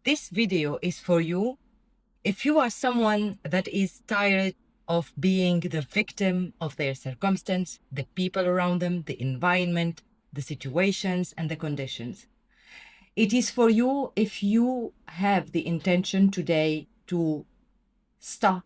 This video is for you if you are someone that is tired of being the victim of their circumstance, the people around them, the environment, the situations, and the conditions. It is for you if you have the intention today to stop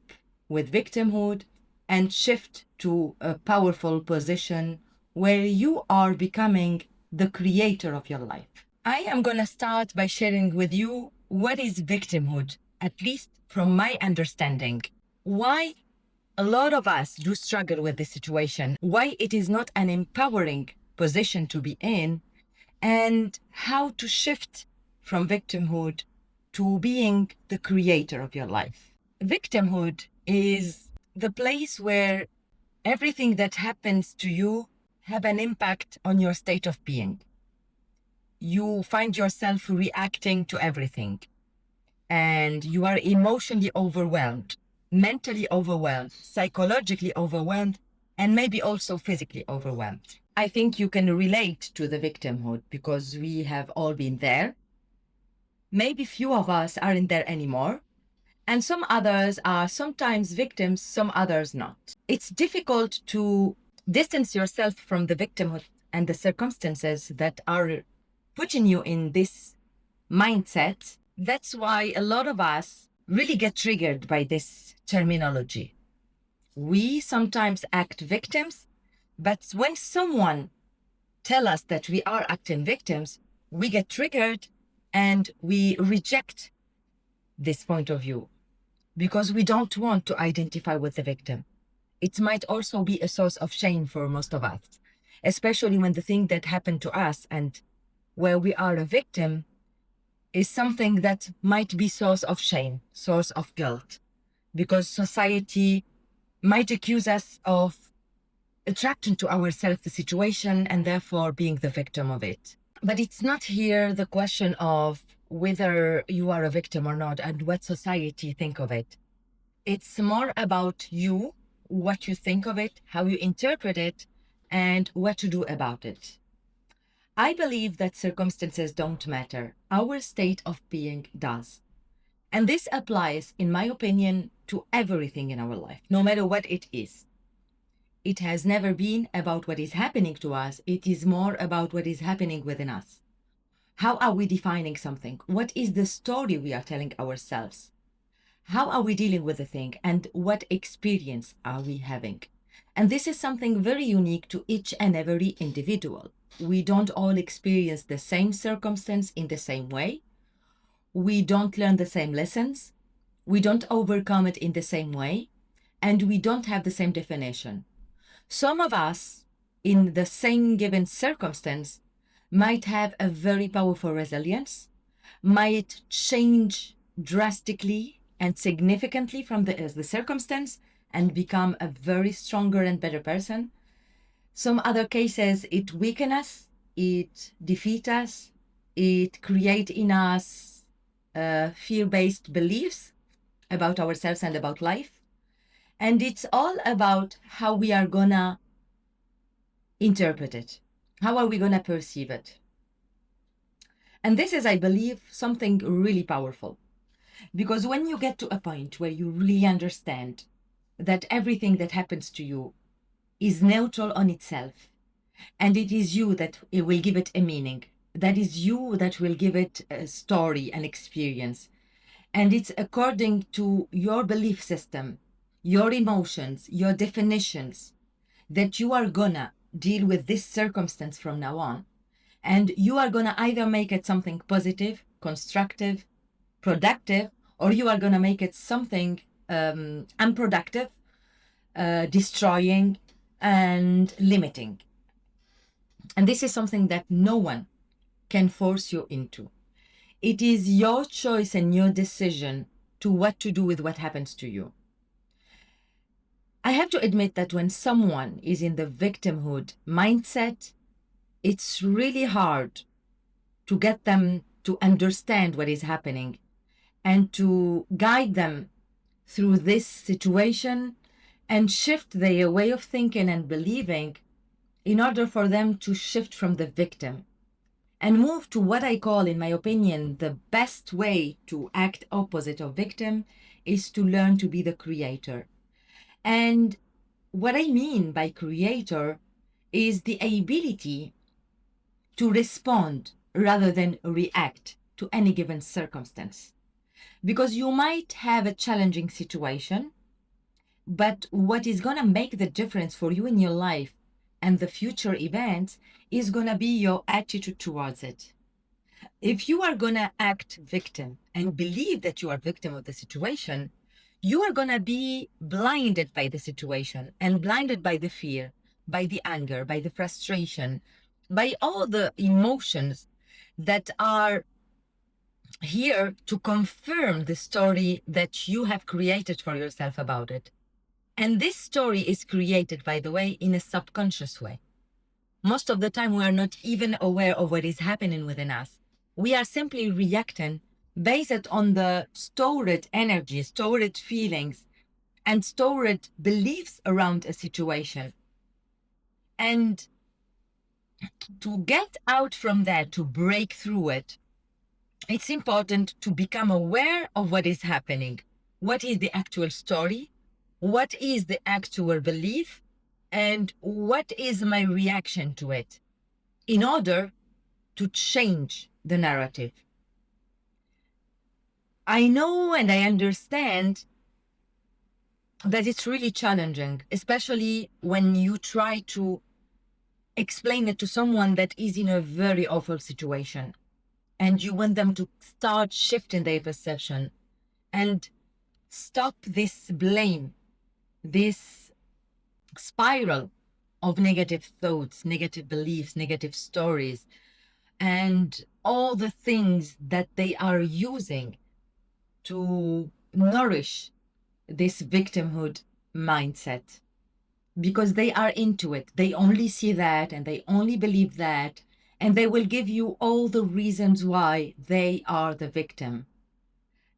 with victimhood and shift to a powerful position where you are becoming the creator of your life. I am going to start by sharing with you what is victimhood, at least from my understanding. Why a lot of us do struggle with this situation, why it is not an empowering position to be in, and how to shift from victimhood to being the creator of your life. Victimhood is the place where everything that happens to you have an impact on your state of being. You find yourself reacting to everything, and you are emotionally overwhelmed, mentally overwhelmed, psychologically overwhelmed, and maybe also physically overwhelmed. I think you can relate to the victimhood because we have all been there. Maybe few of us aren't there anymore, and some others are sometimes victims, some others not. It's difficult to distance yourself from the victimhood and the circumstances that are putting you in this mindset. That's why a lot of us really get triggered by this terminology. We sometimes act victims, but when someone tell us that we are acting victims, we get triggered and we reject this point of view because we don't want to identify with the victim. It might also be a source of shame for most of us, especially when the thing that happened to us and where we are a victim is something that might be source of shame, source of guilt, because society might accuse us of attracting to ourselves the situation and therefore being the victim of it. But it's not here the question of whether you are a victim or not and what society think of it. It's more about you, what you think of it, how you interpret it, and what to do about it. I believe that circumstances don't matter. Our state of being does. And this applies, in my opinion, to everything in our life, no matter what it is. It has never been about what is happening to us. It is more about what is happening within us. How are we defining something? What is the story we are telling ourselves? How are we dealing with the thing? And what experience are we having? And this is something very unique to each and every individual. We don't all experience the same circumstance in the same way. We don't learn the same lessons. We don't overcome it in the same way. And we don't have the same definition. Some of us, in the same given circumstance, might have a very powerful resilience, might change drastically and significantly from the circumstance and become a very stronger and better person. Some other cases, it weakens us, it defeats us, it creates in us fear-based beliefs about ourselves and about life. And it's all about how we are gonna interpret it. How are we gonna perceive it? And this is, I believe, something really powerful. Because when you get to a point where you really understand that everything that happens to you is neutral on itself, and it is you that it will give it a meaning, that is you that will give it a story, an experience, and it's according to your belief system, your emotions, your definitions, that you are gonna deal with this circumstance from now on. And you are gonna either make it something positive, constructive, productive, or you are gonna make it something unproductive, destroying, and limiting. And this is something that no one can force you into. It is your choice and your decision to what to do with what happens to you. I have to admit that when someone is in the victimhood mindset, it's really hard to get them to understand what is happening and to guide them through this situation and shift their way of thinking and believing in order for them to shift from the victim and move to what I call, in my opinion, the best way to act opposite of victim is to learn to be the creator. And what I mean by creator is the ability to respond rather than react to any given circumstance. Because you might have a challenging situation, but what is going to make the difference for you in your life and the future events is going to be your attitude towards it. If you are going to act victim and believe that you are victim of the situation, you are going to be blinded by the situation and blinded by the fear, by the anger, by the frustration, by all the emotions that are here to confirm the story that you have created for yourself about it. And this story is created, by the way, in a subconscious way. Most of the time, we are not even aware of what is happening within us. We are simply reacting based on the stored energy, stored feelings, and stored beliefs around a situation. And to get out from that, to break through it, it's important to become aware of what is happening. What is the actual story? What is the actual belief? And what is my reaction to it in order to change the narrative? I know and I understand that it's really challenging, especially when you try to explain it to someone that is in a very awful situation and you want them to start shifting their perception and stop this blame, this spiral of negative thoughts, negative beliefs, negative stories, and all the things that they are using to nourish this victimhood mindset, because they are into it. They only see that and they only believe that, and they will give you all the reasons why they are the victim.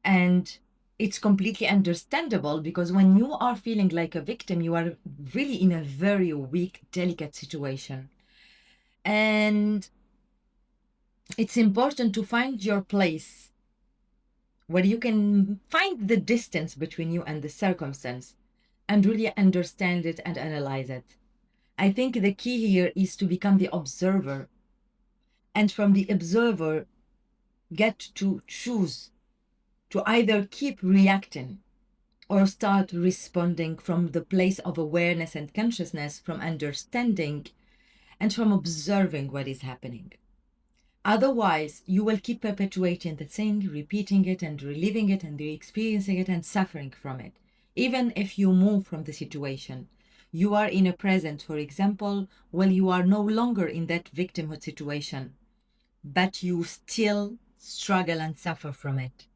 And it's completely understandable, because when you are feeling like a victim, you are really in a very weak, delicate situation. And it's important to find your place where you can find the distance between you and the circumstance and really understand it and analyze it. I think the key here is to become the observer, and from the observer, get to choose to either keep reacting or start responding from the place of awareness and consciousness, from understanding and from observing what is happening. Otherwise, you will keep perpetuating the thing, repeating it and reliving it and re-experiencing it and suffering from it. Even if you move from the situation, you are in a present, for example, when you are no longer in that victimhood situation, but you still struggle and suffer from it.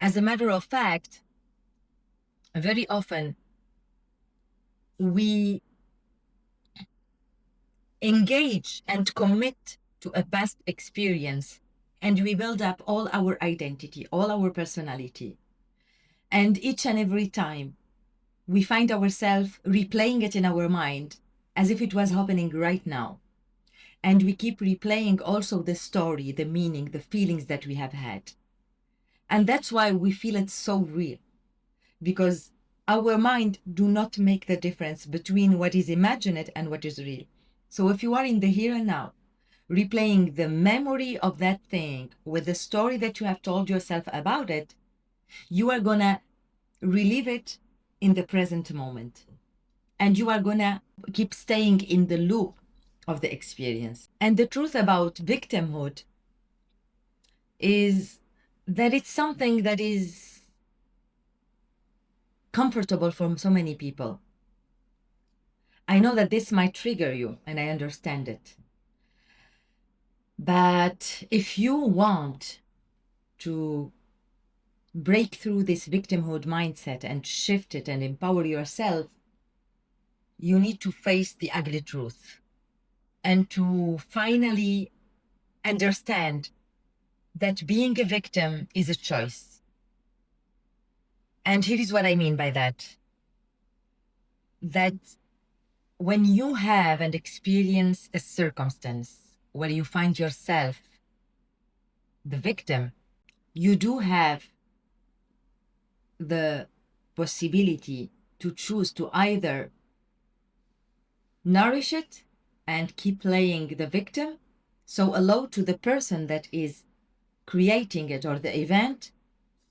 As a matter of fact, very often we engage and commit to a past experience, and we build up all our identity, all our personality. And each and every time we find ourselves replaying it in our mind as if it was happening right now. And we keep replaying also the story, the meaning, the feelings that we have had. And that's why we feel it so real, because our mind do not make the difference between what is imagined and what is real. So if you are in the here and now, replaying the memory of that thing with the story that you have told yourself about it, you are gonna relive it in the present moment. And you are gonna keep staying in the loop of the experience. And the truth about victimhood is that it's something that is comfortable for so many people. I know that this might trigger you, and I understand it. But if you want to break through this victimhood mindset and shift it and empower yourself, you need to face the ugly truth and to finally understand that being a victim is a choice. And here is what I mean by that. That when you have and experience a circumstance, where you find yourself the victim, you do have the possibility to choose to either nourish it and keep playing the victim. So allow to the person that is creating it or the event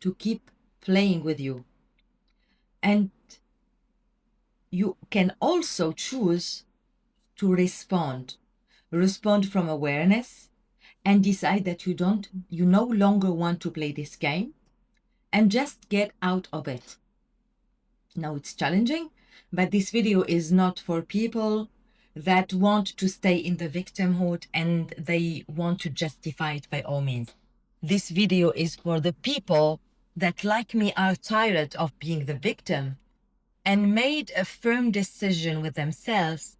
to keep playing with you. And you can also choose to respond from awareness and decide that you no longer want to play this game and just get out of it. Now it's challenging, but this video is not for people that want to stay in the victimhood and they want to justify it by all means. This video is for the people that, like me, are tired of being the victim and made a firm decision with themselves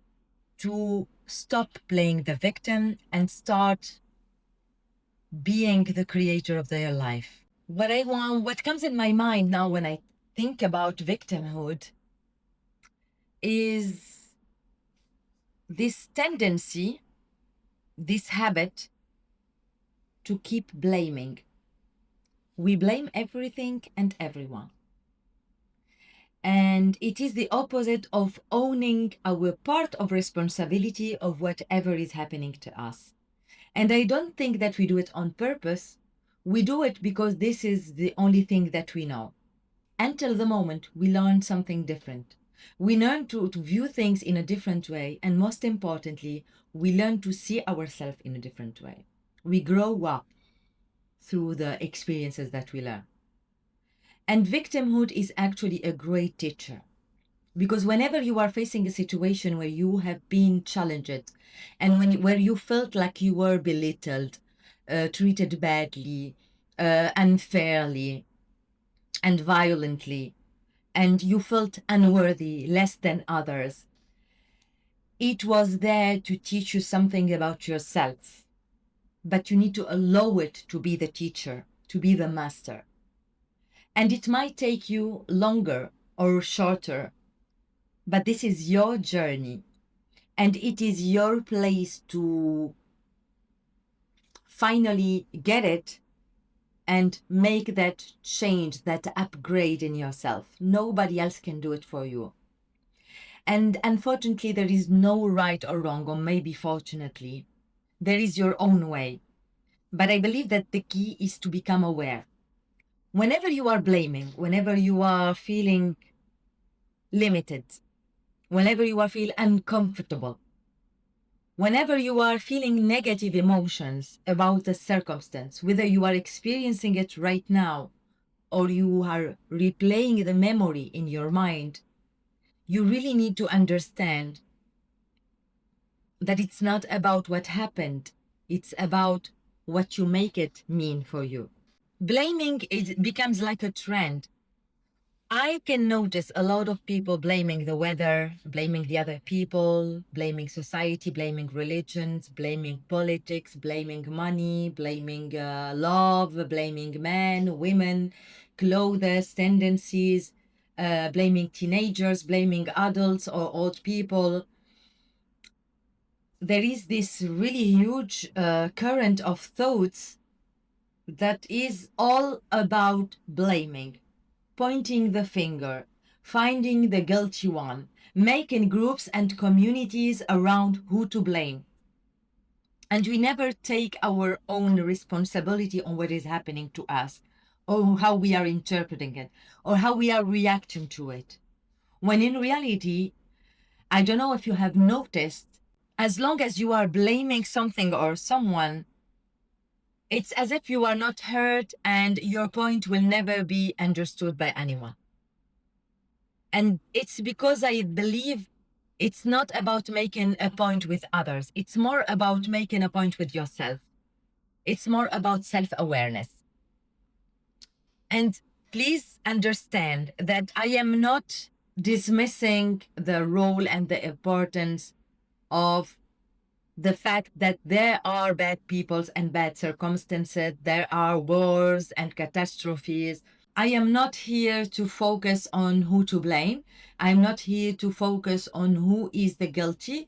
to stop playing the victim and start being the creator of their life. What comes in my mind now when I think about victimhood is this tendency, this habit to keep blaming. We blame everything and everyone. And it is the opposite of owning our part of responsibility of whatever is happening to us. And I don't think that we do it on purpose. We do it because this is the only thing that we know. Until the moment we learn something different. We learn to view things in a different way. And most importantly, we learn to see ourselves in a different way. We grow up through the experiences that we learn. And victimhood is actually a great teacher. Because whenever you are facing a situation where you have been challenged and where you felt like you were belittled, treated badly, unfairly, and violently, and you felt unworthy, less than others, it was there to teach you something about yourself. But you need to allow it to be the teacher, to be the master. And it might take you longer or shorter, but this is your journey. And it is your place to finally get it and make that change, that upgrade in yourself. Nobody else can do it for you. And unfortunately, there is no right or wrong, or maybe fortunately, there is your own way. But I believe that the key is to become aware. Whenever you are blaming, whenever you are feeling limited, whenever you are feeling uncomfortable, whenever you are feeling negative emotions about the circumstance, whether you are experiencing it right now or you are replaying the memory in your mind, you really need to understand that it's not about what happened, it's about what you make it mean for you. Blaming becomes like a trend. I can notice a lot of people blaming the weather, blaming the other people, blaming society, blaming religions, blaming politics, blaming money, blaming love, blaming men, women, clothes, tendencies, blaming teenagers, blaming adults or old people. There is this really huge current of thoughts that is all about blaming, pointing the finger, finding the guilty one, making groups and communities around who to blame. And we never take our own responsibility on what is happening to us, or how we are interpreting it, or how we are reacting to it. When in reality, I don't know if you have noticed, as long as you are blaming something or someone, it's as if you are not heard and your point will never be understood by anyone. And it's because I believe it's not about making a point with others. It's more about making a point with yourself. It's more about self-awareness. And please understand that I am not dismissing the role and the importance of the fact that there are bad peoples and bad circumstances, there are wars and catastrophes. I am not here to focus on who to blame. I'm not here to focus on who is the guilty.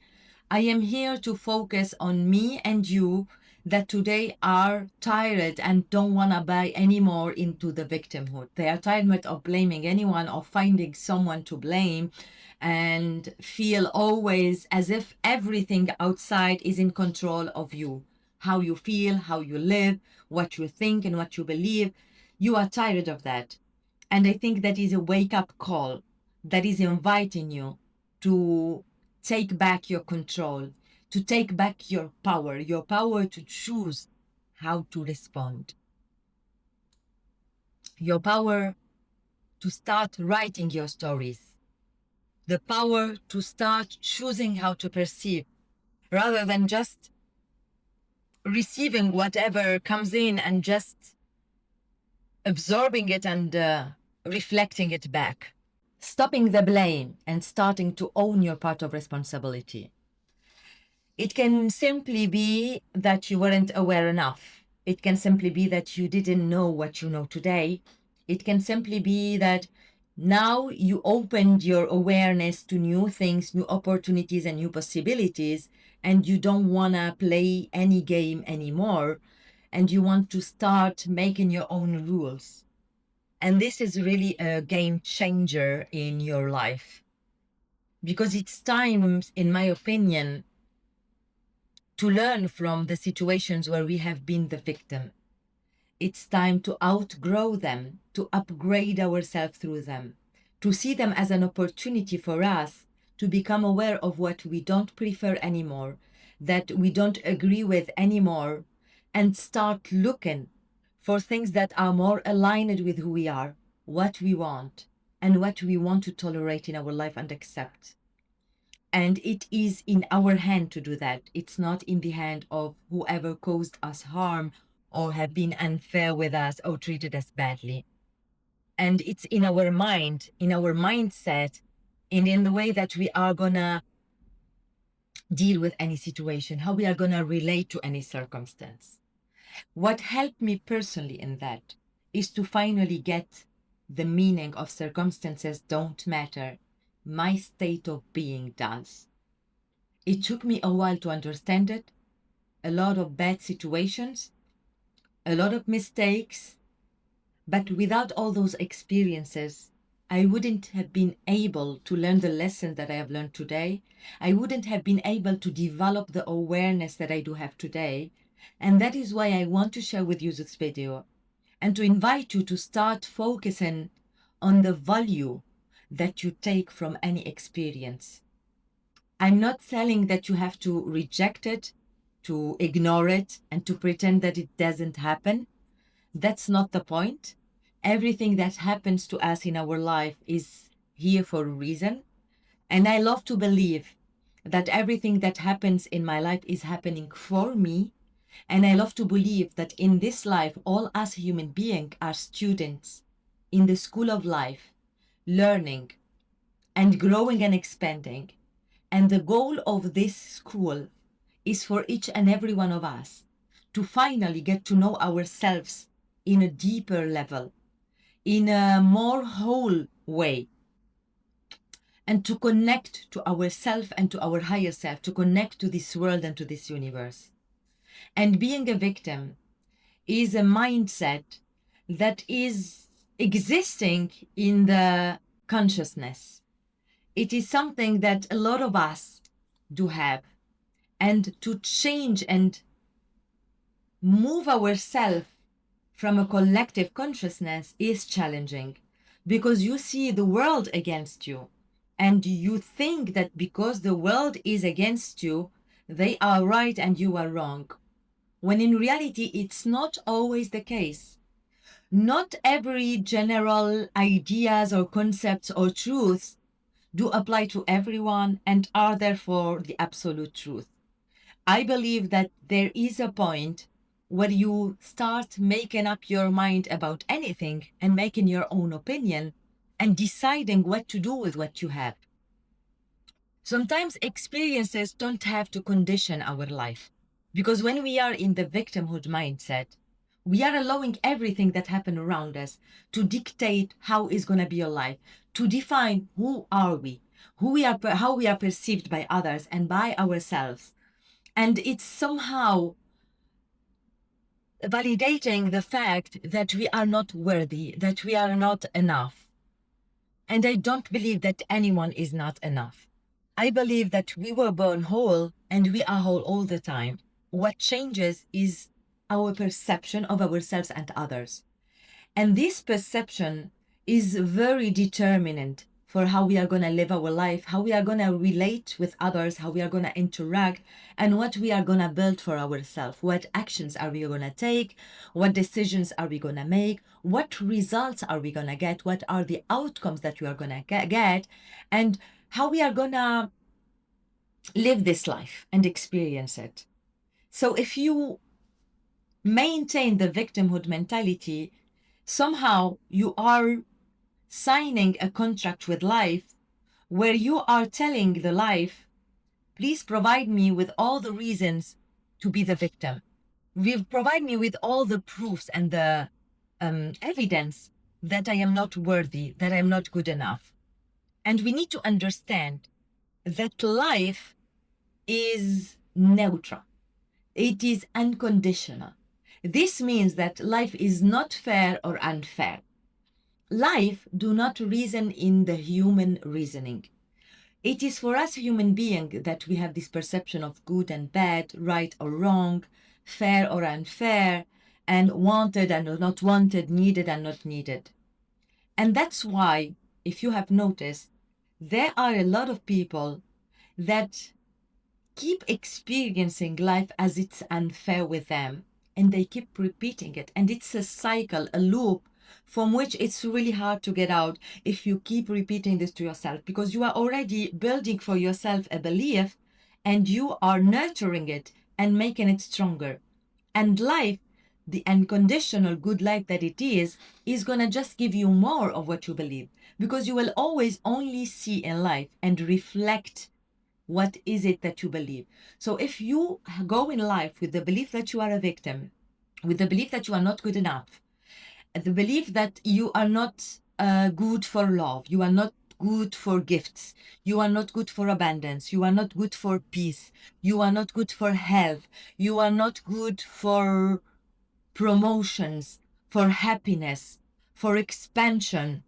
I am here to focus on me and you that today are tired and don't want to buy anymore into the victimhood. They are tired of blaming anyone or finding someone to blame and feel always as if everything outside is in control of you. How you feel, how you live, what you think and what you believe. You are tired of that. And I think that is a wake-up call that is inviting you to take back your control, to take back your power to choose how to respond, your power to start writing your stories, the power to start choosing how to perceive rather than just receiving whatever comes in and just absorbing it and reflecting it back. Stopping the blame and starting to own your part of responsibility. It can simply be that you weren't aware enough. It can simply be that you didn't know what you know today. It can simply be that now you opened your awareness to new things, new opportunities, and new possibilities, and you don't want to play any game anymore, and you want to start making your own rules. And this is really a game changer in your life because it's time, in my opinion, to learn from the situations where we have been the victim. It's time to outgrow them, to upgrade ourselves through them, to see them as an opportunity for us to become aware of what we don't prefer anymore, that we don't agree with anymore, and start looking for things that are more aligned with who we are, what we want, and what we want to tolerate in our life and accept. And it is in our hand to do that. It's not in the hand of whoever caused us harm or have been unfair with us or treated us badly. And it's in our mind, in our mindset, and in the way that we are gonna deal with any situation, how we are gonna relate to any circumstance. What helped me personally in that is to finally get the meaning of circumstances don't matter. My state of being does. It took me a while to understand it, a lot of bad situations, a lot of mistakes, but without all those experiences, I wouldn't have been able to learn the lessons that I have learned today. I wouldn't have been able to develop the awareness that I do have today. And that is why I want to share with you this video and to invite you to start focusing on the value that you take from any experience. I'm not telling that you have to reject it, to ignore it, and to pretend that it doesn't happen. That's not the point. Everything that happens to us in our life is here for a reason. And I love to believe that everything that happens in my life is happening for me. And I love to believe that in this life, all us human beings are students in the school of life, learning and growing and expanding. And the goal of this school is for each and every one of us to finally get to know ourselves in a deeper level, in a more whole way, and to connect to ourself and to our higher self, to connect to this world and to this universe. And being a victim is a mindset that is existing in the consciousness. It is something that a lot of us do have. And to change and move ourselves from a collective consciousness is challenging because you see the world against you and you think that because the world is against you, they are right and you are wrong. When in reality, it's not always the case. Not every general ideas or concepts or truths do apply to everyone and are therefore the absolute truth. I believe that there is a point where you start making up your mind about anything and making your own opinion and deciding what to do with what you have. Sometimes experiences don't have to condition our life because when we are in the victimhood mindset, we are allowing everything that happens around us to dictate how is going to be your life, to define who are we, how we are perceived by others and by ourselves. And it's somehow validating the fact that we are not worthy, that we are not enough. And I don't believe that anyone is not enough. I believe that we were born whole and we are whole all the time. What changes is our perception of ourselves and others. And this perception is very determinant for how we are going to live our life, how we are going to relate with others, how we are going to interact, and what we are going to build for ourselves. What actions are we going to take? What decisions are we going to make? What results are we going to get? What are the outcomes that we are going to get? And how we are going to live this life and experience it. So if you maintain the victimhood mentality, somehow you are signing a contract with life where you are telling the life, please provide me with all the reasons to be the victim. Provide me with all the proofs and the evidence that I am not worthy, that I'm not good enough. And we need to understand that life is neutral. It is unconditional. This means that life is not fair or unfair. Life do not reason in the human reasoning. It is for us human beings that we have this perception of good and bad, right or wrong, fair or unfair, and wanted and not wanted, needed and not needed. And that's why, if you have noticed, there are a lot of people that keep experiencing life as it's unfair with them, and they keep repeating it. And it's a cycle, a loop from which it's really hard to get out if you keep repeating this to yourself, because you are already building for yourself a belief and you are nurturing it and making it stronger. And life, the unconditional good life that it is going to just give you more of what you believe, because you will always only see in life and reflect what is it that you believe. So if you go in life with the belief that you are a victim, with the belief that you are not good enough, the belief that you are not good for love, you are not good for gifts, you are not good for abundance, you are not good for peace, you are not good for health, you are not good for promotions, for happiness, for expansion,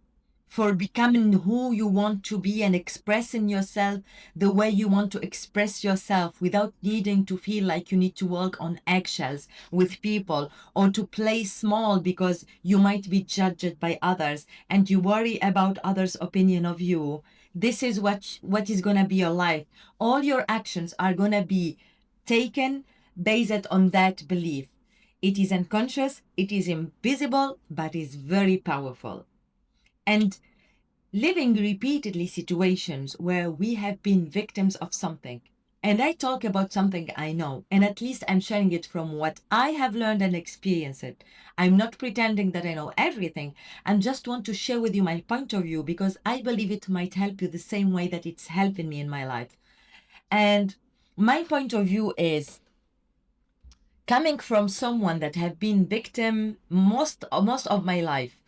for becoming who you want to be and expressing yourself the way you want to express yourself without needing to feel like you need to walk on eggshells with people or to play small because you might be judged by others and you worry about others' opinion of you. This is what is going to be your life. All your actions are going to be taken based on that belief. It is unconscious, it is invisible, but is very powerful. And living repeatedly situations where we have been victims of something. And I talk about something I know, and at least I'm sharing it from what I have learned and experienced it. I'm not pretending that I know everything. I just want to share with you my point of view because I believe it might help you the same way that it's helping me in my life. And my point of view is coming from someone that have been victim most of my life.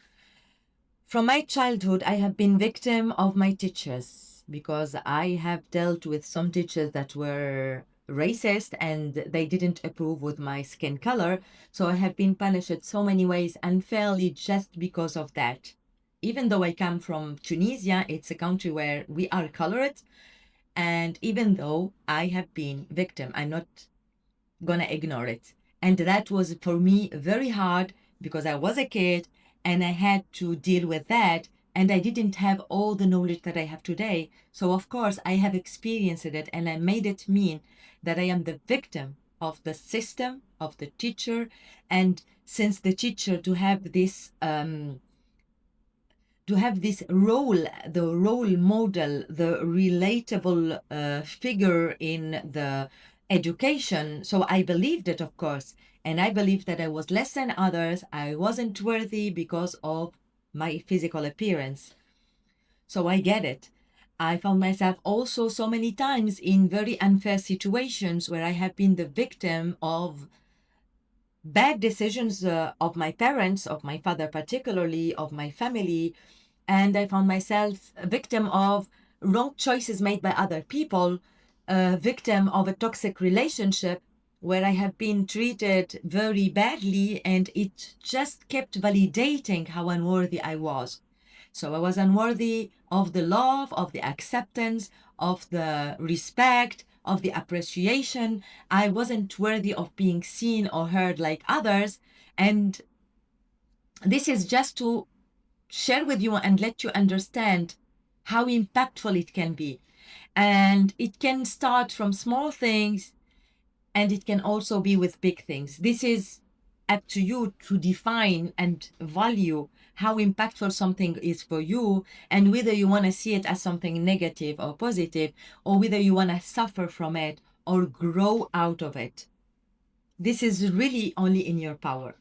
From my childhood, I have been victim of my teachers because I have dealt with some teachers that were racist and they didn't approve with my skin color. So I have been punished so many ways unfairly just because of that. Even though I come from Tunisia, it's a country where we are colored. And even though I have been victim, I'm not gonna ignore it. And that was for me very hard because I was a kid and I had to deal with that. And I didn't have all the knowledge that I have today. So, of course, I have experienced it and I made it mean that I am the victim of the system, of the teacher. And since the teacher to have this role, the role model, the relatable figure in the education. So I believed it, of course. And I believed that I was less than others. I wasn't worthy because of my physical appearance. So I get it. I found myself also so many times in very unfair situations where I have been the victim of bad decisions of my parents, of my father particularly, of my family, and I found myself a victim of wrong choices made by other people, a victim of a toxic relationship where I have been treated very badly, and it just kept validating how unworthy I was. So I was unworthy of the love, of the acceptance, of the respect, of the appreciation. I wasn't worthy of being seen or heard like others. And this is just to share with you and let you understand how impactful it can be. And it can start from small things, and it can also be with big things. This is up to you to define and value how impactful something is for you, and whether you want to see it as something negative or positive, or whether you want to suffer from it or grow out of it. This is really only in your power.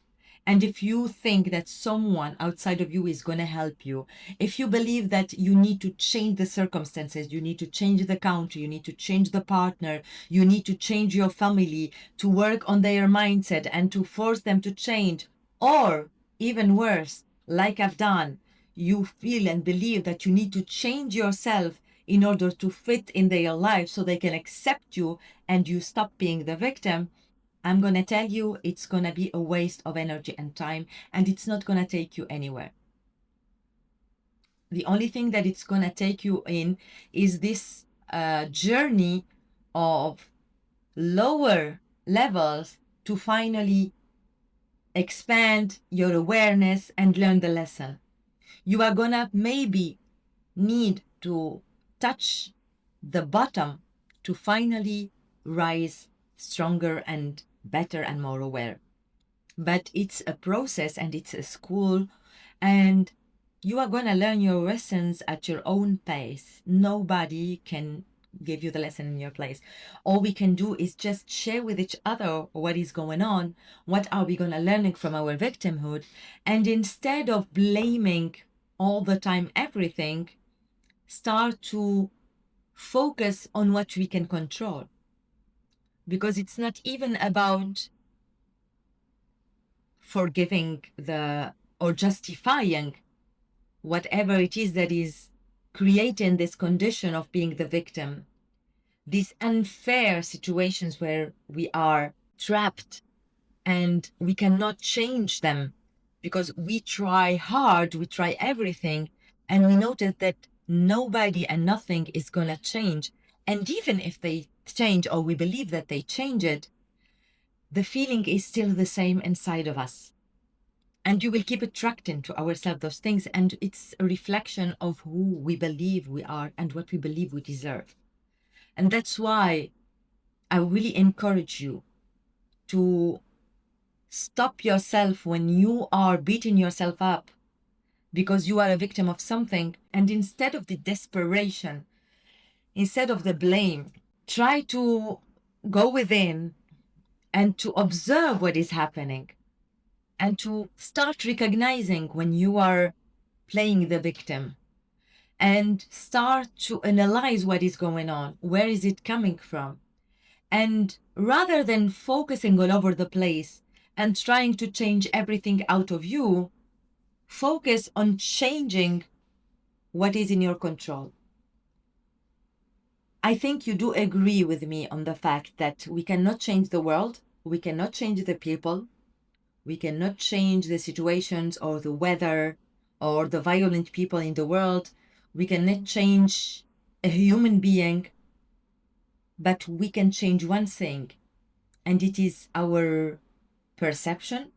And if you think that someone outside of you is going to help you, if you believe that you need to change the circumstances, you need to change the country, you need to change the partner, you need to change your family to work on their mindset and to force them to change, or even worse, like I've done, you feel and believe that you need to change yourself in order to fit in their life so they can accept you and you stop being the victim, I'm going to tell you it's going to be a waste of energy and time, and it's not going to take you anywhere. The only thing that it's going to take you in is this journey of lower levels to finally expand your awareness and learn the lesson. You are going to maybe need to touch the bottom to finally rise stronger and better and more aware. But it's a process and it's a school, and you are going to learn your lessons at your own pace. Nobody can give you the lesson in your place. All we can do is just share with each other what is going on, what are we going to learn from our victimhood, and instead of blaming all the time everything, start to focus on what we can control. Because it's not even about forgiving the or justifying whatever it is that is creating this condition of being the victim, these unfair situations where we are trapped and we cannot change them because we try hard, we try everything, and we notice that nobody and nothing is going to change. And even if they change, or we believe that they change it, the feeling is still the same inside of us. And you will keep attracting to ourselves those things. And it's a reflection of who we believe we are and what we believe we deserve. And that's why I really encourage you to stop yourself when you are beating yourself up because you are a victim of something. And instead of the desperation, instead of the blame, try to go within and to observe what is happening and to start recognizing when you are playing the victim and start to analyze what is going on. Where is it coming from? And rather than focusing all over the place and trying to change everything out of you, focus on changing what is in your control. I think you do agree with me on the fact that we cannot change the world, we cannot change the people, we cannot change the situations or the weather or the violent people in the world. We cannot change a human being, but we can change one thing, and it is our perception,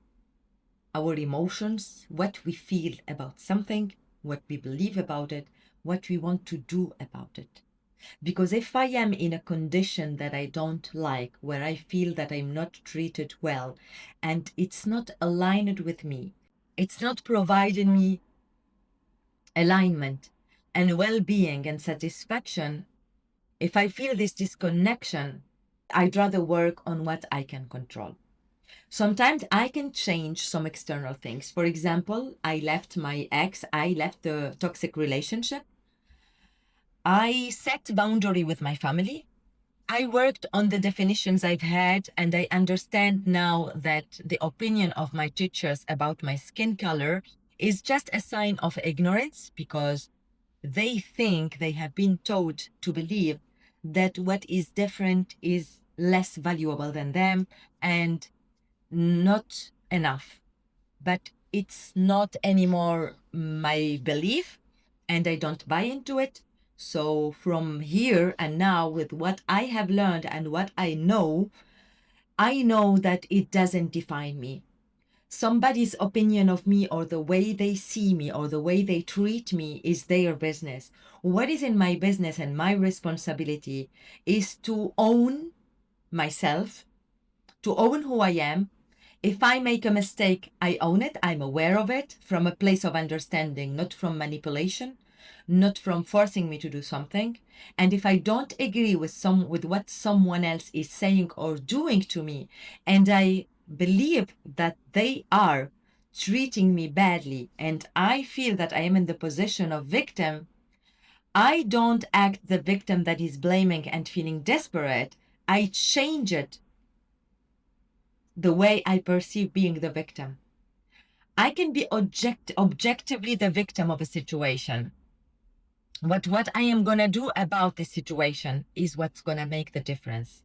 our emotions, what we feel about something, what we believe about it, what we want to do about it. Because if I am in a condition that I don't like, where I feel that I'm not treated well, and it's not aligned with me, it's not providing me alignment and well-being and satisfaction, if I feel this disconnection, I'd rather work on what I can control. Sometimes I can change some external things. For example, I left my ex, I left the toxic relationship. I set boundary with my family. I worked on the definitions I've had, and I understand now that the opinion of my teachers about my skin color is just a sign of ignorance because they think, they have been taught to believe that what is different is less valuable than them and not enough. But it's not anymore my belief, and I don't buy into it. So from here and now, with what I have learned and what I know that it doesn't define me. Somebody's opinion of me or the way they see me or the way they treat me is their business. What is in my business and my responsibility is to own myself, to own who I am. If I make a mistake, I own it. I'm aware of it from a place of understanding, not from manipulation, not from forcing me to do something. And if I don't agree with what someone else is saying or doing to me, and I believe that they are treating me badly, and I feel that I am in the position of victim, I don't act the victim that is blaming and feeling desperate. I change it, the way I perceive being the victim. I can be objectively the victim of a situation. But what I am going to do about this situation is what's going to make the difference.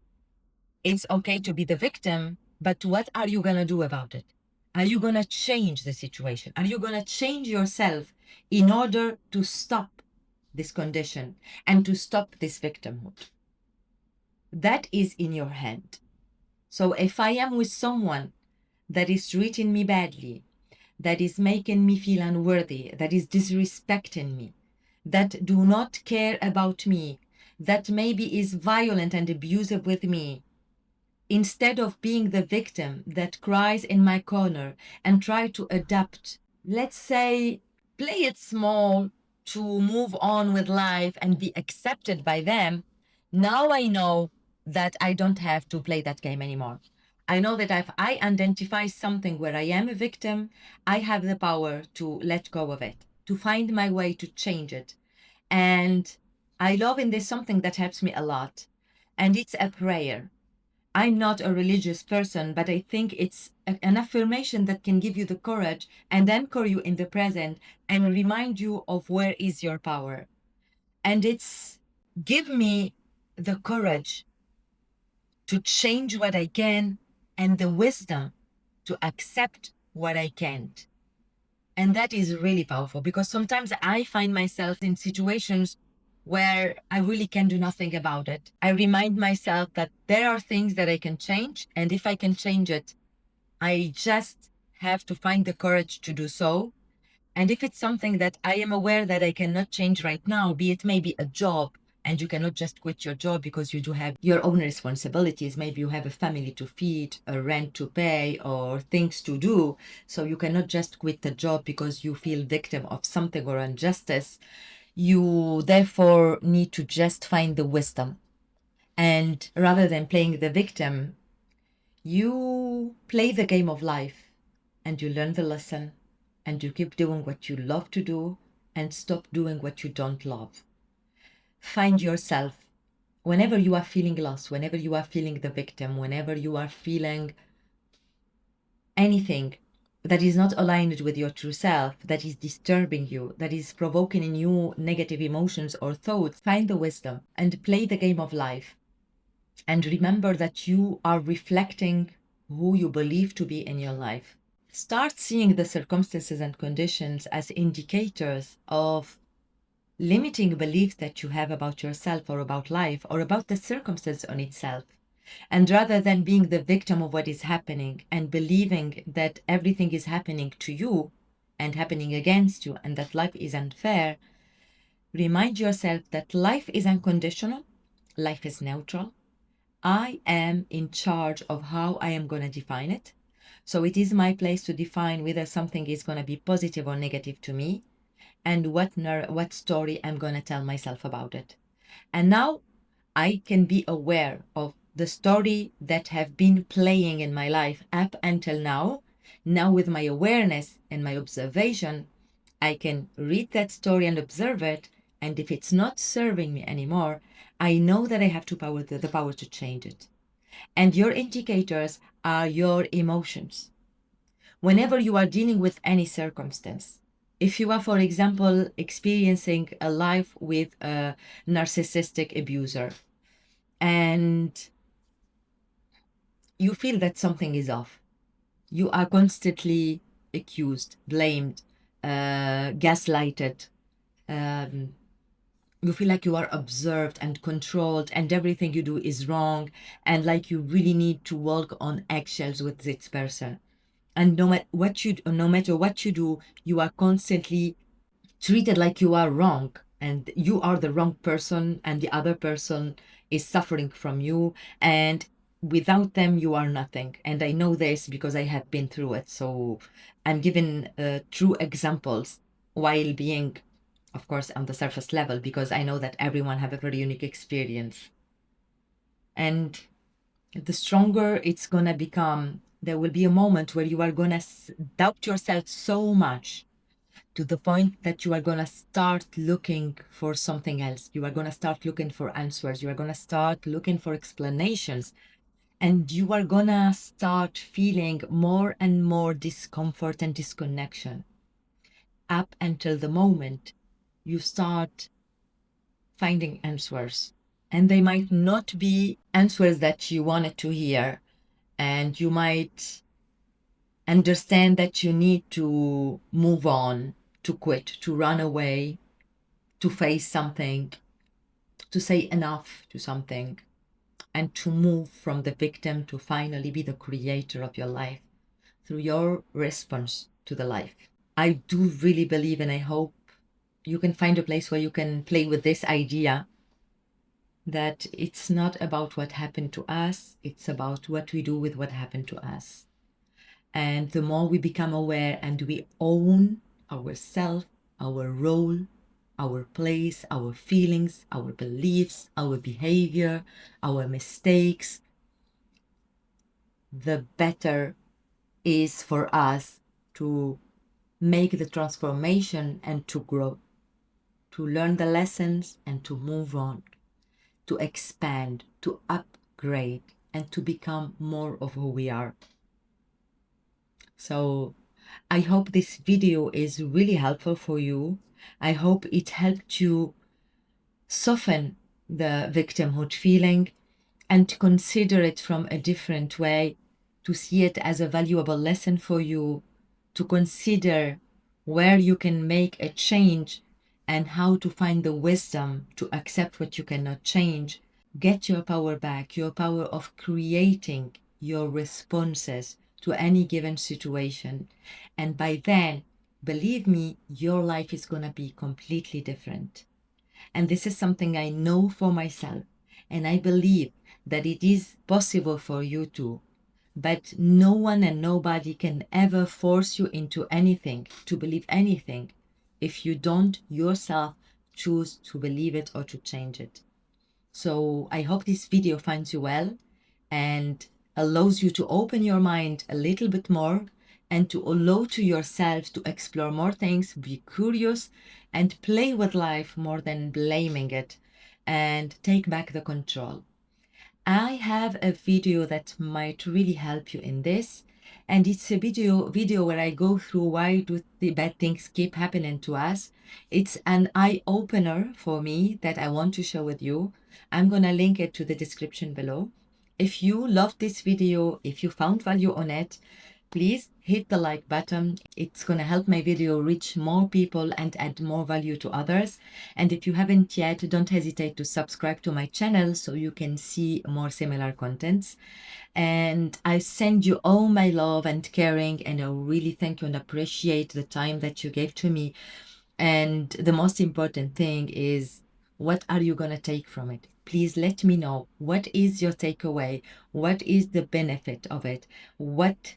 It's okay to be the victim, but what are you going to do about it? Are you going to change the situation? Are you going to change yourself in order to stop this condition and to stop this victimhood? That is in your hand. So if I am with someone that is treating me badly, that is making me feel unworthy, that is disrespecting me, that do not care about me, that maybe is violent and abusive with me, instead of being the victim that cries in my corner and try to adapt, let's say, play it small to move on with life and be accepted by them, now I know that I don't have to play that game anymore. I know that if I identify something where I am a victim, I have the power to let go of it, to find my way to change it. And I love in this something that helps me a lot, and it's a prayer. I'm not a religious person, but I think it's an affirmation that can give you the courage and anchor you in the present and remind you of where is your power. And it's give me the courage to change what I can and the wisdom to accept what I can't. And that is really powerful, because sometimes I find myself in situations where I really can do nothing about it. I remind myself that there are things that I can change, and if I can change it, I just have to find the courage to do so. And if it's something that I am aware that I cannot change right now, be it maybe a job, and you cannot just quit your job because you do have your own responsibilities. Maybe you have a family to feed, a rent to pay, or things to do. So you cannot just quit the job because you feel victim of something or injustice. You therefore need to just find the wisdom. And rather than playing the victim, you play the game of life and you learn the lesson and you keep doing what you love to do and stop doing what you don't love. Find yourself whenever you are feeling lost, whenever you are feeling the victim, whenever you are feeling anything that is not aligned with your true self, that is disturbing you, that is provoking in you negative emotions or thoughts. Find the wisdom and play the game of life. And remember that you are reflecting who you believe to be in your life. Start seeing the circumstances and conditions as indicators of limiting beliefs that you have about yourself or about life or about the circumstance on itself. And rather than being the victim of what is happening and believing that everything is happening to you and happening against you and that life is unfair, remind yourself that life is unconditional, life is neutral. I am in charge of how I am going to define it. So it is my place to define whether something is going to be positive or negative to me, and what story I'm going to tell myself about it. And now I can be aware of the story that have been playing in my life up until now. Now with my awareness and my observation, I can read that story and observe it. And if it's not serving me anymore, I know that I have the power to change it. And your indicators are your emotions. Whenever you are dealing with any circumstance, If you are, for example, experiencing a life with a narcissistic abuser and you feel that something is off, you are constantly accused, blamed, gaslighted, um, you feel like you are observed and controlled and everything you do is wrong, and like you really need to walk on eggshells with this person. And no matter what you do, you are constantly treated like you are wrong and you are the wrong person and the other person is suffering from you, and without them you are nothing. And I know this because I have been through it, so I'm giving true examples while being, of course, on the surface level, because I know that everyone have a very unique experience. And the stronger it's gonna become, there will be a moment where you are gonna doubt yourself so much to the point that you are going to start looking for something else. You are going to start looking for answers. You are going to start looking for explanations. And you are going to start feeling more and more discomfort and disconnection up until the moment you start finding answers. And they might not be answers that you wanted to hear. And you might understand that you need to move on, to quit, to run away, to face something, to say enough to something, and to move from the victim to finally be the creator of your life through your response to the life. I do really believe, and I hope you can find a place where you can play with this idea that it's not about what happened to us, it's about what we do with what happened to us. And the more we become aware and we own ourselves, our role, our place, our feelings, our beliefs, our behavior, our mistakes, the better is for us to make the transformation and to grow, to learn the lessons and to move on, to expand, to upgrade, and to become more of who we are. So I hope this video is really helpful for you. I hope it helped you soften the victimhood feeling and to consider it from a different way, to see it as a valuable lesson for you, to consider where you can make a change and how to find the wisdom to accept what you cannot change. Get your power back, your power of creating your responses to any given situation. And by then, believe me, your life is going to be completely different. And this is something I know for myself. And I believe that it is possible for you too. But no one and nobody can ever force you into anything, to believe anything, if you don't yourself choose to believe it or to change it. So I hope this video finds you well and allows you to open your mind a little bit more and to allow to yourself to explore more things, be curious, and play with life more than blaming it, and take back the control. I have a video that might really help you in this, and it's a video where I go through why do the bad things keep happening to us. It's an eye-opener for me that I want to share with you. I'm gonna link it to the description below. If you loved this video, if you found value on it, please hit the like button. It's going to help my video reach more people and add more value to others. And if you haven't yet, don't hesitate to subscribe to my channel so you can see more similar contents. And I send you all my love and caring, and I really thank you and appreciate the time that you gave to me. And the most important thing is, what are you going to take from it? Please let me know. What is your takeaway? What is the benefit of it? What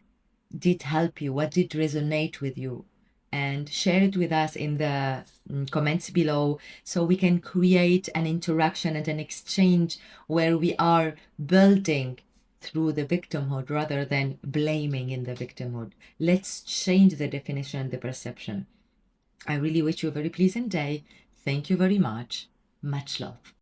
did help you? What did resonate with you? And share it with us in the comments below so we can create an interaction and an exchange where we are building through the victimhood rather than blaming in the victimhood. Let's change the definition and the perception. I really wish you a very pleasant day. Thank you very much. Much love.